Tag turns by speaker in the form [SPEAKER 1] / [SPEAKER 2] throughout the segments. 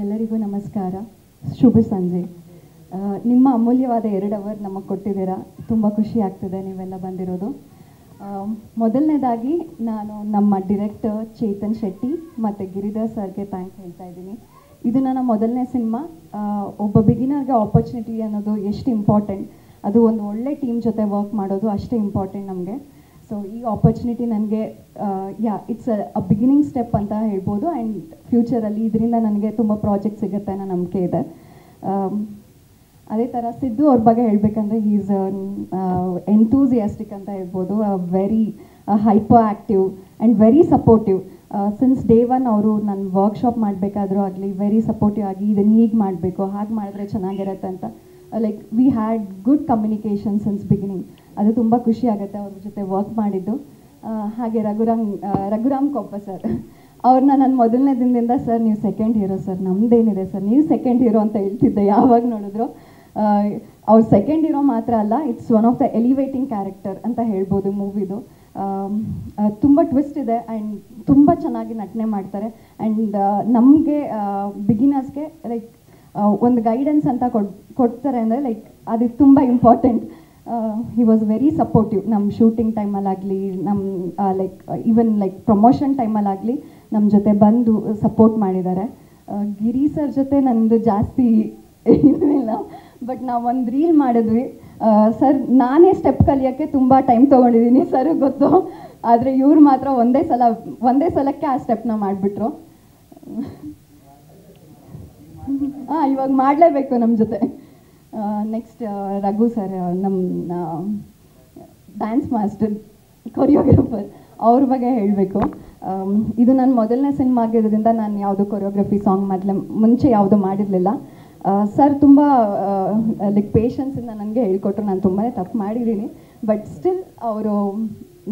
[SPEAKER 1] ಎಲ್ಲರಿಗೂ ನಮಸ್ಕಾರ, ಶುಭ ಸಂಜೆ. ನಿಮ್ಮ ಅಮೂಲ್ಯವಾದ 2 ಅವರ್ ನಮಗೆ ಕೊಟ್ಟಿದ್ದೀರಾ. ತುಂಬ ಖುಷಿ ಆಗ್ತಿದೆ ನೀವೆಲ್ಲ ಬಂದಿರೋದು. ಮೊದಲನೇದಾಗಿ ನಾನು ನಮ್ಮ ಡಿರೆಕ್ಟರ್ ಚೇತನ್ ಶೆಟ್ಟಿ ಮತ್ತು ಗಿರಿಧರ್ ಸರ್ಗೆ ಥ್ಯಾಂಕ್ಸ್ ಹೇಳ್ತಾ ಇದ್ದೀನಿ. ಇದು ನನ್ನ ಮೊದಲನೇ ಸಿನಿಮಾ. ಒಬ್ಬ ಬಿಗಿನರ್ಗೆ ಆಪರ್ಚುನಿಟಿ ಅನ್ನೋದು ಎಷ್ಟು ಇಂಪಾರ್ಟೆಂಟ್, ಅದು ಒಂದು ಒಳ್ಳೆ ಟೀಮ್ ಜೊತೆ ವರ್ಕ್ ಮಾಡೋದು ಅಷ್ಟೇ ಇಂಪಾರ್ಟೆಂಟ್ ನಮಗೆ. ಸೊ ಈ ಆಪರ್ಚುನಿಟಿ ನನಗೆ ಇಟ್ಸ್ ಅ ಬಿಗಿನಿಂಗ್ ಸ್ಟೆಪ್ ಅಂತ ಹೇಳ್ಬೋದು. ಆ್ಯಂಡ್ ಫ್ಯೂಚರಲ್ಲಿ ಇದರಿಂದ ನನಗೆ ತುಂಬ ಪ್ರಾಜೆಕ್ಟ್ ಸಿಗುತ್ತೆ ಅನ್ನೋ ನಂಬಿಕೆ ಇದೆ. ಅದೇ ಥರ ಸಿದ್ದು ಅವ್ರ ಬಗ್ಗೆ ಹೇಳಬೇಕಂದ್ರೆ ಈಸ್ ಎಂಥೂಸಿಯಾಸ್ಟಿಕ್ ಅಂತ ಹೇಳ್ಬೋದು. Very hyper active and very supportive. Since day one ಅವರು ನನ್ನ ವರ್ಕ್ಶಾಪ್ ಮಾಡಬೇಕಾದ್ರೂ ಆಗಲಿ ವೆರಿ ಸಪೋರ್ಟಿವ್ ಆಗಿ ಇದನ್ನು ಹೀಗೆ ಮಾಡಬೇಕು, ಹಾಗೆ ಮಾಡಿದ್ರೆ ಚೆನ್ನಾಗಿರುತ್ತೆ ಅಂತ like we had good communication since beginning. ಅದು ತುಂಬ ಖುಷಿ ಆಗುತ್ತೆ ಅವ್ರ ಜೊತೆ ವರ್ಕ್ ಮಾಡಿದ್ದು. ಹಾಗೆ ರಘುರಾಮ್ ಕೊಪ್ಪ ಸರ್, ಅವ್ರನ್ನ ನಾನು ಮೊದಲನೇ ದಿನದಿಂದ ಸರ್ ನೀವು ಸೆಕೆಂಡ್ ಹೀರೋ ಸರ್, ನಮ್ಮದೇನಿದೆ ಸರ್ ನೀವು ಸೆಕೆಂಡ್ ಹೀರೋ ಅಂತ ಹೇಳ್ತಿದ್ದೆ ಯಾವಾಗ ನೋಡಿದ್ರು. ಅವ್ರು ಸೆಕೆಂಡ್ ಹೀರೋ ಮಾತ್ರ ಅಲ್ಲ, it's one of the elevating character ಅಂತ ಹೇಳ್ಬೋದು ಮೂವಿದು. ತುಂಬ ಟ್ವಿಸ್ಟ್ ಇದೆ ಆ್ಯಂಡ್ ತುಂಬ ಚೆನ್ನಾಗಿ ನಟನೆ ಮಾಡ್ತಾರೆ. ಆ್ಯಂಡ್ ನಮಗೆ ಬಿಗಿನರ್ಸ್ಗೆ ಲೈಕ್ ಒಂದು ಗೈಡೆನ್ಸ್ ಅಂತ ಕೊಡ್ತಾರೆ ಅಂದರೆ ಲೈಕ್ ಅದು ತುಂಬ important. He was very supportive. ನಮ್ಮ ಶೂಟಿಂಗ್ ಟೈಮಲ್ಲಾಗಲಿ, ನಮ್ಮ ಲೈಕ್ ಈವನ್ ಲೈಕ್ ಪ್ರಮೋಷನ್ ಟೈಮಲ್ಲಾಗಲಿ ನಮ್ಮ ಜೊತೆ ಬಂದು ಸಪೋರ್ಟ್ ಮಾಡಿದ್ದಾರೆ. ಗಿರಿ ಸರ್ ಜೊತೆ ನನ್ನದು ಜಾಸ್ತಿ ಇಲ್ಲ, ಬಟ್ ನಾವು ಒಂದು ರೀಲ್ ಮಾಡಿದ್ವಿ. ಸರ್ ನಾನೇ ಸ್ಟೆಪ್ ಕಲಿಯೋಕ್ಕೆ ತುಂಬ ಟೈಮ್ ತೊಗೊಂಡಿದ್ದೀನಿ, ಸರ್ ಗೊತ್ತು. ಆದರೆ ಇವ್ರು ಮಾತ್ರ ಒಂದೇ ಸಲಕ್ಕೆ ಆ ಸ್ಟೆಪ್ನ ಮಾಡಿಬಿಟ್ರು. ಇವಾಗ ಮಾಡಲೇಬೇಕು ನಮ್ಮ ಜೊತೆ. ನೆಕ್ಸ್ಟ್ ರಘು ಸರ್, ನಮ್ಮ ಡ್ಯಾನ್ಸ್ ಮಾಸ್ಟರ್, ಕೊರಿಯೋಗ್ರಾಫರ್, ಅವ್ರ ಬಗ್ಗೆ ಹೇಳಬೇಕು. ಇದು ನನ್ನ ಮೊದಲನೇ ಸಿನಿಮಾ ಆಗಿರೋದ್ರಿಂದ ನಾನು ಯಾವುದೋ ಕೊರಿಯೋಗ್ರಫಿ ಸಾಂಗ್ ಮುಂಚೆ ಯಾವುದೂ ಮಾಡಿರಲಿಲ್ಲ. ಸರ್ ತುಂಬ ಲೈಕ್ ಪೇಷನ್ಸಿಂದ ನನಗೆ ಹೇಳ್ಕೊಟ್ರು. ನಾನು ತುಂಬಾ ತಪ್ಪು ಮಾಡಿದ್ದೀನಿ, ಬಟ್ ಸ್ಟಿಲ್ ಅವರು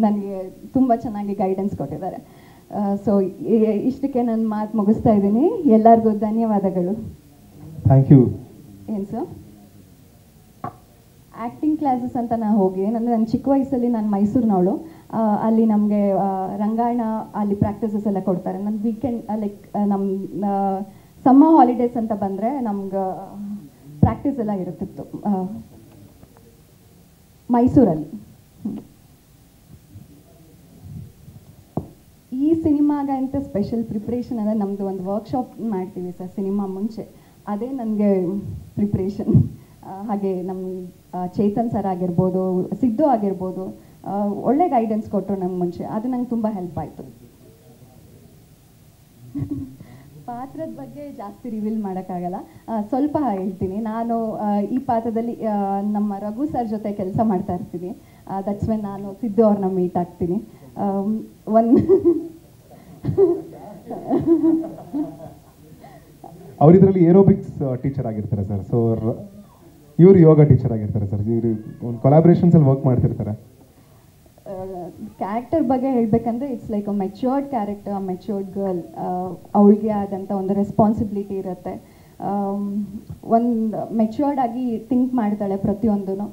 [SPEAKER 1] ನನಗೆ ತುಂಬ ಚೆನ್ನಾಗಿ ಗೈಡೆನ್ಸ್ ಕೊಟ್ಟಿದ್ದಾರೆ. ಸೊ ಇಷ್ಟಕ್ಕೆ ನನ್ನ ಮಾತು ಮುಗಿಸ್ತಾ ಇದ್ದೀನಿ. ಎಲ್ಲರಿಗೂ ಧನ್ಯವಾದಗಳು.
[SPEAKER 2] Thank you.
[SPEAKER 1] ಏನು ಸರ್, ಆ್ಯಕ್ಟಿಂಗ್ ಕ್ಲಾಸಸ್ ಅಂತ ನಾನು ಹೋಗಿ, ನನ್ನ ಚಿಕ್ಕ ವಯಸ್ಸಲ್ಲಿ ನಾನು ಮೈಸೂರಿನವಳು. ಅಲ್ಲಿ ನಮಗೆ ರಂಗಾಯಣ ಅಲ್ಲಿ ಪ್ರಾಕ್ಟೀಸಸ್ ಎಲ್ಲ ಕೊಡ್ತಾರೆ. ನನ್ನ ವೀಕೆಂಡ್ ಲೈಕ್ ನಮ್ಮ ಸಮ್ಮರ್ ಹಾಲಿಡೇಸ್ ಅಂತ ಬಂದರೆ ನಮ್ಗೆ ಪ್ರಾಕ್ಟೀಸ್ ಎಲ್ಲ ಇರುತ್ತಿತ್ತು ಮೈಸೂರಲ್ಲಿ. ಈ ಸಿನಿಮಾಗಂತ ಸ್ಪೆಷಲ್ ಪ್ರಿಪ್ರೇಷನ್ ಅಂದರೆ ನಮ್ಮದು ಒಂದು ವರ್ಕ್ಶಾಪ್ ಮಾಡ್ತೀವಿ ಸರ್ ಸಿನಿಮಾ ಮುಂಚೆ, ಅದೇ ನನಗೆ ಪ್ರಿಪ್ರೇಷನ್. ಹಾಗೆ ನಮ್ಮ ಚೇತನ್ ಸರ್ ಆಗಿರ್ಬೋದು, ಸಿದ್ದು ಆಗಿರ್ಬೋದು, ಒಳ್ಳೆ ಗೈಡೆನ್ಸ್ ಕೊಟ್ಟರು ನಮ್ಗೆ ಮುಂಚೆ. ಅದು ನಂಗೆ ತುಂಬ ಹೆಲ್ಪ್ ಆಯಿತು. ಪಾತ್ರದ ಬಗ್ಗೆ ಜಾಸ್ತಿ ರಿವೀಲ್ ಮಾಡೋಕ್ಕಾಗಲ್ಲ, ಸ್ವಲ್ಪ ಹೇಳ್ತೀನಿ. ನಾನು ಈ ಪಾತ್ರದಲ್ಲಿ ನಮ್ಮ ರಘು ಸರ್ ಜೊತೆ ಕೆಲಸ ಮಾಡ್ತಾ ಇರ್ತೀನಿ. ದಟ್ಸ್ ವೆನ್ ನಾನು ಸಿದ್ದು ಅವ್ರನ್ನ ಮೀಟ್ ಆಗ್ತೀನಿ.
[SPEAKER 2] ಅವರಿದ್ರಲ್ಲಿ ಏರೋಬಿಕ್ಸ್ ಟೀಚರ್ ಆಗಿರ್ತಾರೆ ಸರ್. ಸೊ ಇವರು ಯೋಗ ಟೀಚರ್ ಆಗಿರ್ತಾರೆ ಸರ್. ಇವರು ಒಂದು ಕೊಲಾಬ್ರೇಷನ್ಸಲ್ಲಿ ವರ್ಕ್ ಮಾಡ್ತಿರ್ತಾರೆ.
[SPEAKER 1] ಕ್ಯಾರೆಕ್ಟರ್ ಬಗ್ಗೆ ಹೇಳಬೇಕಂದ್ರೆ it's like a matured character, matured girl. ಅವಳಿಗೆ ಆದಂಥ ಒಂದು ರೆಸ್ಪಾನ್ಸಿಬಿಲಿಟಿ ಇರುತ್ತೆ. ಒಂದು ಮೆಚ್ಯೂರ್ಡ್ ಆಗಿ ಥಿಂಕ್ ಮಾಡ್ತಾಳೆ ಪ್ರತಿಯೊಂದೂ.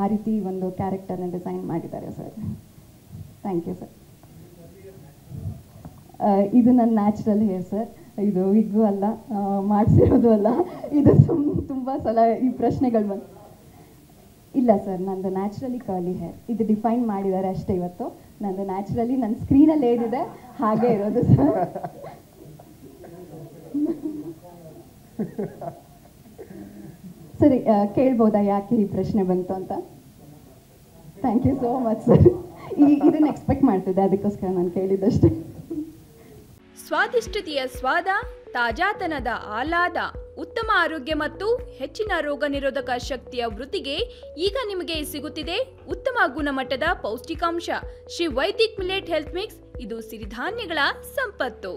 [SPEAKER 1] ಆ ರೀತಿ ಒಂದು ಕ್ಯಾರೆಕ್ಟರ್ನ ಡಿಸೈನ್ ಮಾಡಿದ್ದಾರೆ ಸರ್. Thank you sir. ಇದು ನನ್ನ ನ್ಯಾಚುರಲ್ ಹೇರ್ ಸರ್, ಇದು ವಿಗ್ಗು ಅಲ್ಲ, ಮಾಡಿಸಿರೋದು ಅಲ್ಲ. ಇದು ತುಂಬ ಸಲ ಈ ಪ್ರಶ್ನೆಗಳು ಬಂದು ಇಲ್ಲ ಸರ್, ನಂದು ನ್ಯಾಚುರಲಿ ಕರ್ಲಿ ಹೇರ್. ಇದು ಡಿಫೈನ್ ಮಾಡಿದ್ದಾರೆ ಅಷ್ಟೇ ಇವತ್ತು. ನಂದು ನ್ಯಾಚುರಲಿ ನನ್ನ ಸ್ಕ್ರೀನಲ್ಲಿ ಏನಿದೆ ಹಾಗೆ ಇರೋದು ಸರ್. ಸರಿ, ಕೇಳ್ಬೋದಾ ಯಾಕೆ ಈ ಪ್ರಶ್ನೆ ಬಂತು ಅಂತ? Thank you so much sir. ಇದನ್ನು ಎಕ್ಸ್ಪೆಕ್ಟ್ ಮಾಡ್ತಿದ್ದೆ, ಅದಕ್ಕೋಸ್ಕರ ನಾನು ಕೇಳಿದ್ದಷ್ಟೇ.
[SPEAKER 3] ಸ್ವಾದಿಷ್ಟತೆಯ ಸ್ವಾದ, ತಾಜಾತನದ ಆಹ್ಲಾದ, ಉತ್ತಮ ಆರೋಗ್ಯ ಮತ್ತು ಹೆಚ್ಚಿನ ರೋಗ ನಿರೋಧಕ ಶಕ್ತಿಯ ವೃದ್ಧಿಗೆ ಈಗ ನಿಮಗೆ ಸಿಗುತ್ತಿದೆ ಉತ್ತಮ ಗುಣಮಟ್ಟದ ಪೌಷ್ಟಿಕಾಂಶ Shri Vaidik millet health mix. ಇದು ಸಿರಿಧಾನ್ಯಗಳ ಸಂಪತ್ತು.